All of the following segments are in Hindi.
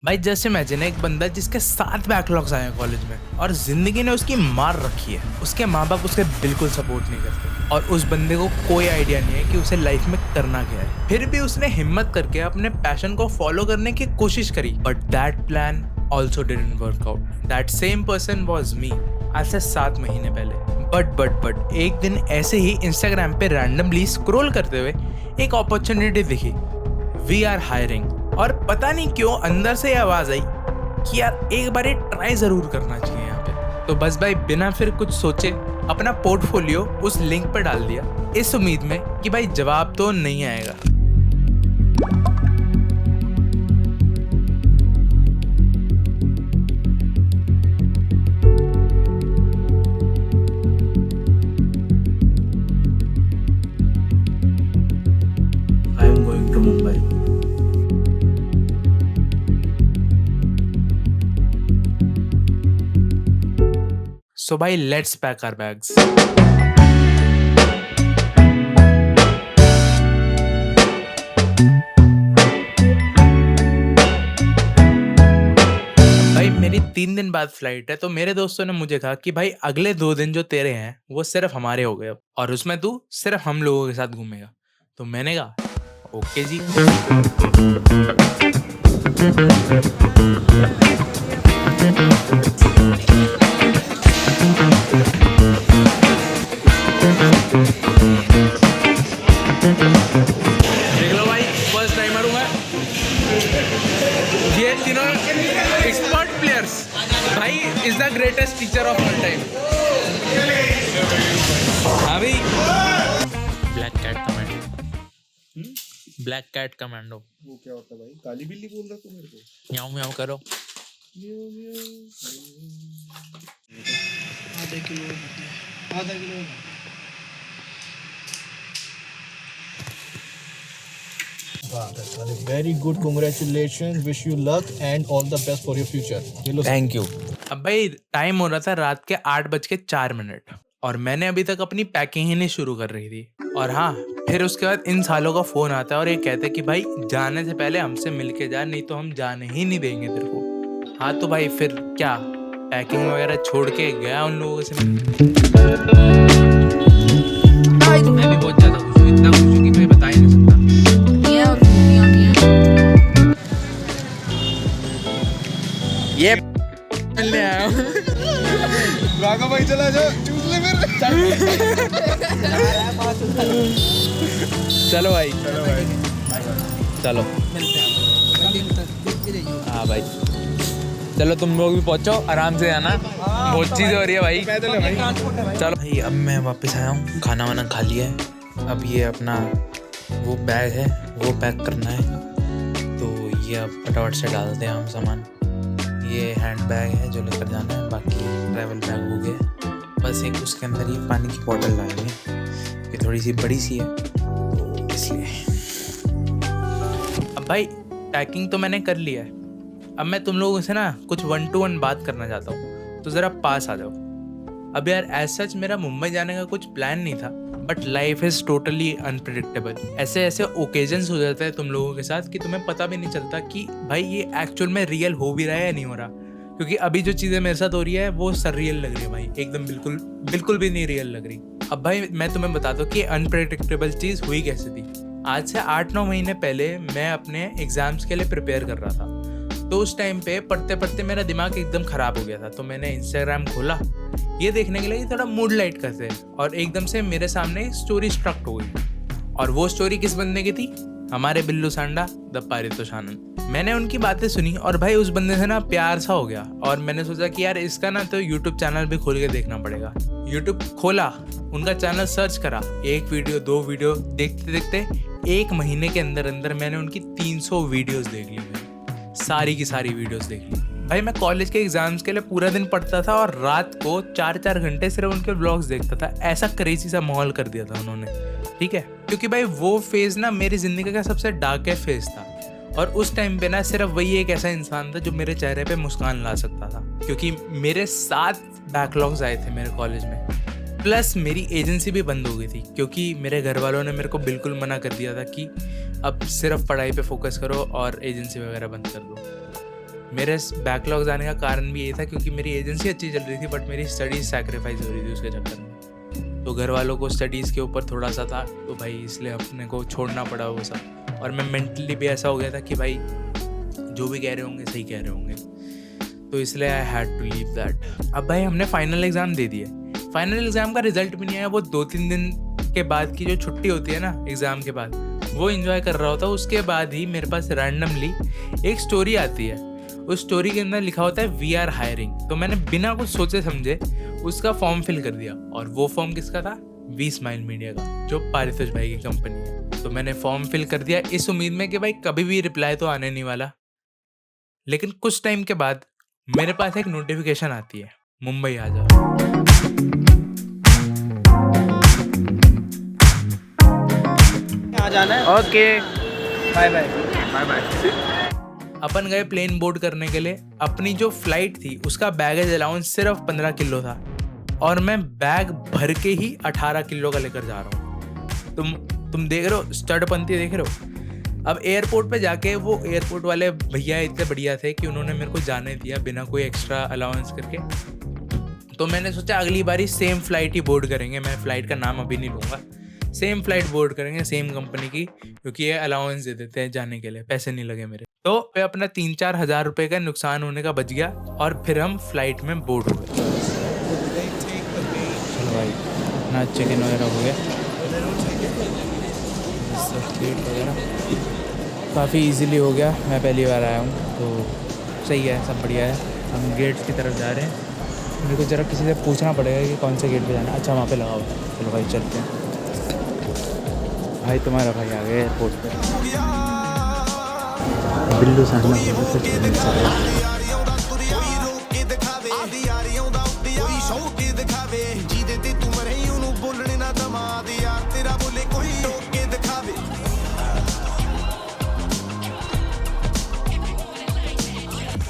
भाई जस्ट इमेजिन एक बंदा जिसके 7 बैकलॉग्स आए हैं कॉलेज में और जिंदगी ने उसकी मार रखी है। उसके माँ बाप उसके बिल्कुल सपोर्ट नहीं करते और उस बंदे को कोई आइडिया नहीं है कि उसे लाइफ में करना क्या है। फिर भी उसने हिम्मत करके अपने पैशन को फॉलो करने की कोशिश करी, but that plan also didn't work out. That same person was me आज से 7 महीने पहले। बट एक दिन ऐसे ही इंस्टाग्राम पे रैंडमली स्क्रॉल करते हुए एक अपॉर्चुनिटी दिखी, वी आर हायरिंग। और पता नहीं क्यों अंदर से आवाज आई कि यार एक बार ट्राई जरूर करना चाहिए यहाँ पे। तो बस भाई बिना फिर कुछ सोचे अपना पोर्टफोलियो उस लिंक पर डाल दिया, इस उम्मीद में कि भाई जवाब तो नहीं आएगा। I am going to Mumbai. So bhai, let's pack our bags. भाई मेरी 3 दिन बाद फ्लाइट है, तो मेरे दोस्तों ने मुझे कहा कि भाई अगले 2 दिन जो तेरे हैं वो सिर्फ हमारे हो गए अब, और उसमें तू सिर्फ हम लोगों के साथ घूमेगा। तो मैंने कहा ओके जी। देख लो भाई, फर्स्ट टाइमर हूँ मैं। ये तीनों एक्सपर्ट प्लेयर्स। भाई is the greatest teacher of all time. हाँ भाई, black cat commando. Black cat commando वो क्या होता है भाई? काली बिल्ली बोल रहा तू मेरे को? म्याऊं म्याऊं करो। आधा kilo very good, congratulations, wish you luck and all the best for your future. Thank you. अब भाई टाइम हो रहा था रात के 8:04 और मैंने अभी तक अपनी पैकिंग ही नहीं शुरू कर रही थी। और हाँ, फिर उसके बाद इन सालों का फोन आता है और ये कहते हैं कि भाई जाने से पहले हमसे मिलके जा, नहीं तो हम जाने ही नहीं देंगे तेरे को। हाँ तो भाई फिर क्या, पैकिंग वगैरह छोड़ के गया उन लोगों से। मैं भी बहुत ज्यादा खुश हूँ, इतना खुश हूँ कि मैं बता ही नहीं सकता। ये मिलने आया हूँ। राघव भाई चला जा, चूस ले फिर। चलो भाई, चलो भाई, चलो हाँ भाई, चलो तुम लोग भी पहुंचो, आराम से आना, बहुत चीज़ हो रही है भाई। पैदल है भाई। चलो भाई, अब मैं वापस आया हूँ, खाना वाना खा लिया है। अब ये अपना वो बैग है वो पैक करना है, तो ये अब फटाफट से डालते हैं हम सामान। ये हैंड बैग है जो लेकर जाना है, बाकी ट्रैवल बैग हो गया। बस एक उसके अंदर ये पानी की बोतल डालनी है, ये थोड़ी सी बड़ी सी है तो इसलिए। अब भाई पैकिंग तो मैंने कर लिया है, अब मैं तुम लोगों से ना कुछ 1 to 1 बात करना चाहता हूँ, तो ज़रा पास आ जाओ। अब यार एज सच मेरा मुंबई जाने का कुछ प्लान नहीं था, but life is totally unpredictable. ऐसे ऐसे ओकेजन्स हो जाते हैं तुम लोगों के साथ कि तुम्हें पता भी नहीं चलता कि भाई ये एक्चुअल में रियल हो भी रहा है या नहीं हो रहा। क्योंकि अभी जो चीज़ें मेरे साथ हो रही है वो सररियल लग रही है भाई, एकदम बिल्कुल भी नहीं रियल लग रही। अब भाई मैं तुम्हें बता दूँ कि अनप्रिडिक्टेबल चीज़ हुई कैसे थी। आज से 8-9 महीने पहले मैं अपने एग्ज़ाम्स के लिए प्रिपेयर कर रहा था, तो उस टाइम पे पढ़ते पढ़ते मेरा दिमाग एकदम ख़राब हो गया था। तो मैंने इंस्टाग्राम खोला ये देखने के लिए थोड़ा मूड लाइट करते हैं, और एकदम से मेरे सामने स्टोरी स्ट्रक्ट हो गई। और वो स्टोरी किस बंदे की थी? हमारे बिल्लू सांडा द पारितोष आनंद। मैंने उनकी बातें सुनी और भाई उस बंदे से ना प्यार सा हो गया, और मैंने सोचा कि यार इसका ना तो यूट्यूब चैनल भी खोल के देखना पड़ेगा। यूट्यूब खोला, उनका चैनल सर्च करा, 1 वीडियो 2 वीडियो देखते देखते 1 महीने के अंदर अंदर मैंने उनकी 300 वीडियोस देख ली, सारी की सारी वीडियोस देख ली। भाई मैं कॉलेज के एग्जाम्स के लिए पूरा दिन पढ़ता था और रात को 4-4 घंटे सिर्फ उनके व्लॉग्स देखता था। ऐसा क्रेजी सा माहौल कर दिया था उन्होंने, ठीक है। क्योंकि भाई वो फेज़ ना मेरी ज़िंदगी का सबसे डार्केस्ट फेज़ था, और उस टाइम पे ना सिर्फ वही एक ऐसा इंसान था जो मेरे चेहरे पे मुस्कान ला सकता था। क्योंकि मेरे 7 बैकलॉग्स आए थे मेरे कॉलेज में, प्लस मेरी एजेंसी भी बंद हो गई थी, क्योंकि मेरे घर वालों ने मेरे को बिल्कुल मना कर दिया था कि अब सिर्फ पढ़ाई पे फोकस करो और एजेंसी वगैरह बंद कर दो। मेरे बैकलॉग्स आने का कारण भी ये था क्योंकि मेरी एजेंसी अच्छी चल रही थी बट मेरी स्टडीज़ सैक्रिफाइस हो रही थी उसके चक्कर में। तो घर वालों को स्टडीज़ के ऊपर थोड़ा सा था, तो भाई इसलिए अपने को छोड़ना पड़ा वो सब। और मैं मेंटली भी ऐसा हो गया था कि भाई जो भी कह रहे होंगे सही कह रहे होंगे, तो इसलिए I had to leave that. अब भाई हमने फाइनल एग्ज़ाम दे दिए। फाइनल एग्ज़ाम का रिजल्ट भी नहीं आया। वो 2-3 दिन के बाद की जो छुट्टी होती है ना एग्ज़ाम के बाद, वो एंजॉय कर रहा होता। उसके बाद ही मेरे पास रैंडमली एक स्टोरी आती है। उस स्टोरी के अंदर लिखा होता है वी आर हायरिंग। तो मैंने बिना कुछ सोचे समझे उसका फॉर्म फिल कर दिया। और वो फॉर्म किसका था? वी स्माइल मीडिया का, जो पारितोष भाई की कंपनी है। तो मैंने फॉर्म फिल कर दिया इस उम्मीद में कि भाई कभी भी रिप्लाई तो आने नहीं वाला। लेकिन कुछ टाइम के बाद मेरे पास एक नोटिफिकेशन आती है, मुंबई आ जाओ। यहाँ जाना है। Okay, bye bye bye bye. अपन गए प्लेन बोर्ड करने के लिए। अपनी जो फ्लाइट थी उसका बैगेज अलाउंस सिर्फ 15 किलो था और मैं बैग भर के ही 18 किलो का लेकर जा रहा हूँ। तुम देख रहे हो, स्टडपंती देख रहे हो। अब एयरपोर्ट पे जाके वो एयरपोर्ट वाले भैया इतने बढ़िया थे कि उन्होंने मेरे को जाने दिया बिना कोई एक्स्ट्रा अलाउंस करके। तो मैंने सोचा अगली बारी सेम फ्लाइट ही बोर्ड करेंगे। मैं फ़्लाइट का नाम अभी नहीं लूँगा, सेम फ्लाइट बोर्ड करेंगे, सेम कंपनी की, क्योंकि ये अलाउंस दे देते हैं जाने के लिए, पैसे नहीं लगे मेरे। तो मैं अपना 3-4 हज़ार रुपये का नुकसान होने का बच गया और फिर हम फ्लाइट में बोर्ड हो गए। चलो भाई, अपना चेक इन वगैरह हो गया, सीट वगैरह काफ़ी इजीली हो गया। मैं पहली बार आया हूँ तो सही है, सब बढ़िया है। हम गेट की तरफ जा रहे हैं। मेरे को ज़रा किसी से पूछना पड़ेगा कि कौन से गेट पे जाना है। अच्छा, वहाँ पे लगा हुआ है। चलो भाई चलते हैं। भाई तुम्हारा भाई आ गया एयरपोर्ट पे। बिल्लू सामने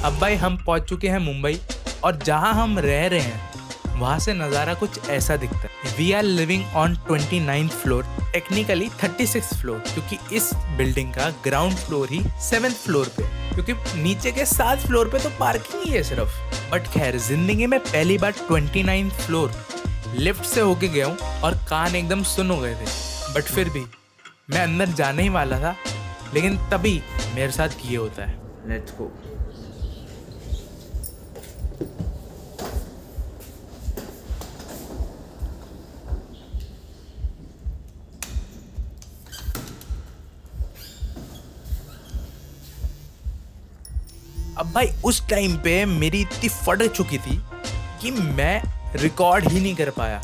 अब भाई हम पहुंच चुके हैं मुंबई और जहां हम रह रहे हैं वहां से नज़ारा कुछ ऐसा दिखता है। We are living on 29th floor, technically 36th floor, क्योंकि इस बिल्डिंग का ग्राउंड फ्लोर ही 7th फ्लोर पे, क्योंकि नीचे के 7 फ्लोर पे तो पार्किंग ही है सिर्फ। बट खैर, जिंदगी में पहली बार 29th फ्लोर लिफ्ट से होके गया हूँ और कान एकदम सुन हो गए थे। बट फिर भी मैं अंदर जाने ही वाला था, लेकिन तभी मेरे साथ ये होता है। Let's go. अब भाई उस टाइम पे मेरी इतनी फट चुकी थी कि मैं रिकॉर्ड ही नहीं कर पाया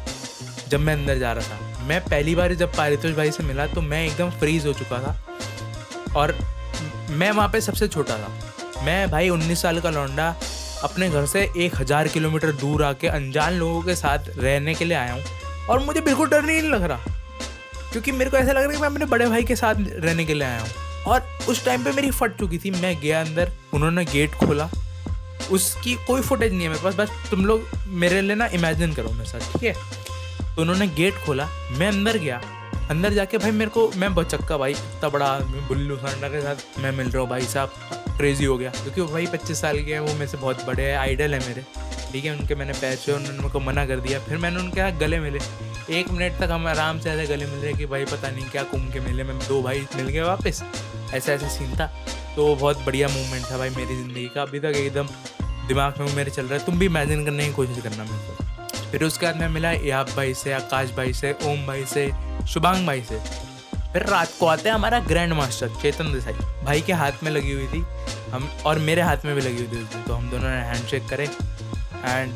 जब मैं अंदर जा रहा था। मैं पहली बार जब पारितोष भाई से मिला तो मैं एकदम फ्रीज हो चुका था और मैं वहाँ पे सबसे छोटा था। मैं भाई 19 साल का लौंडा अपने घर से 1000 किलोमीटर दूर आके अनजान लोगों के साथ रहने के लिए आया हूँ और मुझे बिल्कुल डर नहीं लग रहा, क्योंकि मेरे को ऐसा लग रहा है कि मैं अपने बड़े भाई के साथ रहने के लिए आया हूँ। और उस टाइम पे मेरी फट चुकी थी। मैं गया अंदर, उन्होंने गेट खोला, उसकी कोई फुटेज नहीं है मेरे पास, बस तुम लोग मेरे लिए ना इमेजिन करो मेरे साथ, ठीक है। तो उन्होंने गेट खोला, मैं अंदर गया। अंदर जाके भाई मेरे को, मैं बचक्का भाई, इतना बड़ा आदमी बुल्लू सांडा के साथ मैं मिल रहा हूँ। भाई साहब क्रेजी हो गया, क्योंकि वो भाई 25 साल के हैं, वो मेरे से बहुत बड़े हैं, आइडल है मेरे, ठीक है। उनके मैंने पैर छुए, उन्होंने मेरे को मना कर दिया। फिर मैंने उनके यहाँ गले मिले, 1 मिनट तक हम आराम से ऐसे गले मिल रहे कि भाई पता नहीं क्या कुंभ के मेले में 2 भाई मिल गए वापस, ऐसा सीन था। तो बहुत बढ़िया मूवमेंट था भाई मेरी ज़िंदगी का, अभी तक एकदम दिमाग में मेरे चल रहा है। तुम भी इमेजिन करने की कोशिश करना मेरे को। फिर उसके बाद मैं मिला याब भाई से, आकाश भाई से, ओम भाई से, शुभांग भाई से। फिर रात को आते हैं हमारा ग्रैंड मास्टर चेतन देसाई भाई के हाथ में लगी हुई थी हम, और मेरे हाथ में भी लगी हुई थी उस दिन। तो हम दोनों ने हैंडशेक करे and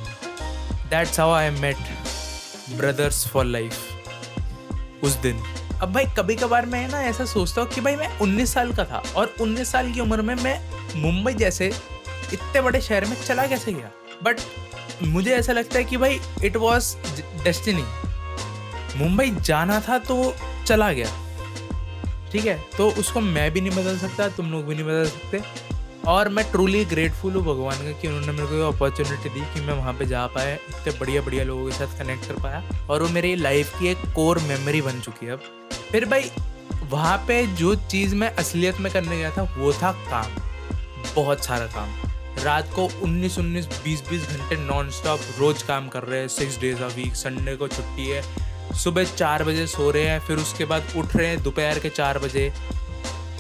that's how I met brothers for life उस दिन। अब भाई कभी कभार मैं ना ऐसा सोचता हूँ कि भाई मैं 19 साल का था और 19 साल की उम्र में मैं मुंबई जैसे इतने बड़े शहर में चला कैसे गया। बट मुझे ऐसा लगता है कि भाई इट वॉज डेस्टिनी, मुंबई जाना था तो चला गया, ठीक है। तो उसको मैं भी नहीं बदल सकता, तुम लोग भी नहीं बदल सकते। और मैं ट्रूली ग्रेटफुल हूँ भगवान का कि उन्होंने मेरे को ये अपॉर्चुनिटी दी कि मैं वहाँ पे जा पाया, इतने बढ़िया बढ़िया लोगों के साथ कनेक्ट कर पाया, और वो मेरी लाइफ की एक कोर मेमोरी बन चुकी है अब। फिर भाई वहाँ पे जो चीज़ मैं असलियत में करने गया था वो था काम, बहुत सारा काम। रात को 19-19, 20-20 घंटे नॉन स्टॉप रोज काम कर रहे हैं, 6 days a week, संडे को छुट्टी है। सुबह 4 बजे सो रहे हैं, फिर उसके बाद उठ रहे हैं दोपहर के 4 बजे।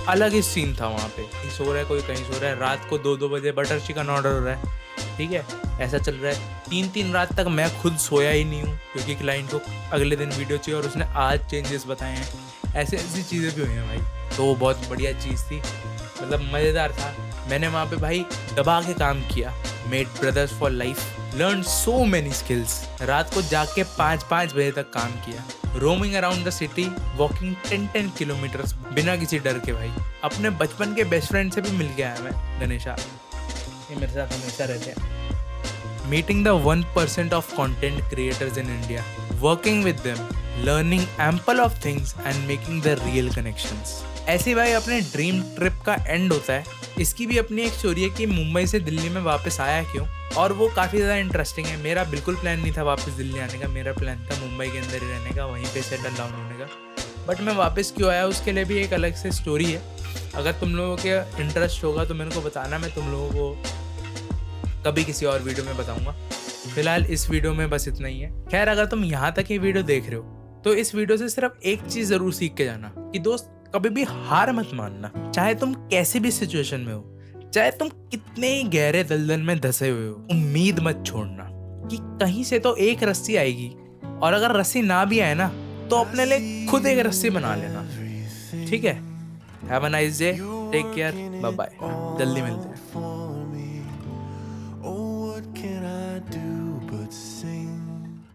अलग ही सीन था वहाँ पे, कहीं सो रहा है कोई कहीं सो रहा है। रात को 2-2 बजे बटर चिकन ऑर्डर हो रहा है, ठीक है, ऐसा चल रहा है। 3-3 रात तक मैं खुद सोया ही नहीं हूँ, क्योंकि क्लाइंट को अगले दिन वीडियो चाहिए और उसने आज चेंजेस बताए हैं। ऐसी चीज़ें भी हुई हैं भाई, तो वो बहुत बढ़िया चीज़ थी, मतलब मज़ेदार था। मैंने वहाँ पे भाई दबा के काम किया, made brothers for life, learn so many skills. रात को जाग के 5-5 बजे तक काम किया, roaming around the city, walking 10-10 kilometres बिना किसी डर के भाई। अपने बचपन के बेस्ट फ्रेंड से भी मिल गया है मैं, गणेशा, ये मेरे साथ हमेशा रहते हैं। Meeting the 1% of content creators in India, working with them, learning ample of things and making the real connections. ऐसे भाई अपने ड्रीम ट्रिप का एंड होता है। इसकी भी अपनी एक स्टोरी है कि मुंबई से दिल्ली में वापस आया क्यों, और वो काफ़ी ज़्यादा इंटरेस्टिंग है। मेरा बिल्कुल प्लान नहीं था वापस दिल्ली आने का, मेरा प्लान था मुंबई के अंदर ही रहने का, वहीं पे सेटल डाउन होने का। बट मैं वापस क्यों आया उसके लिए भी एक अलग से स्टोरी है। अगर तुम लोगों के इंटरेस्ट होगा तो मेरे को बताना, मैं तुम लोगों को कभी किसी और वीडियो में बताऊँगा। फिलहाल इस वीडियो में बस इतना ही है। खैर, अगर तुम यहाँ तक ये वीडियो देख रहे हो तो इस वीडियो से सिर्फ एक चीज़ ज़रूर सीख के जाना कि दोस्त, कभी भी हार मत मानना। चाहे तुम कैसे भी सिचुएशन में हो, चाहे तुम कितने ही गहरे दलदल में धंसे हुए हो, उम्मीद मत छोड़ना कि कहीं से तो एक रस्सी आएगी, और अगर रस्सी ना भी आए ना तो अपने लिए खुद एक रस्सी बना लेना, ठीक है। Have a nice day, take care, bye bye, जल्दी मिलते हैं।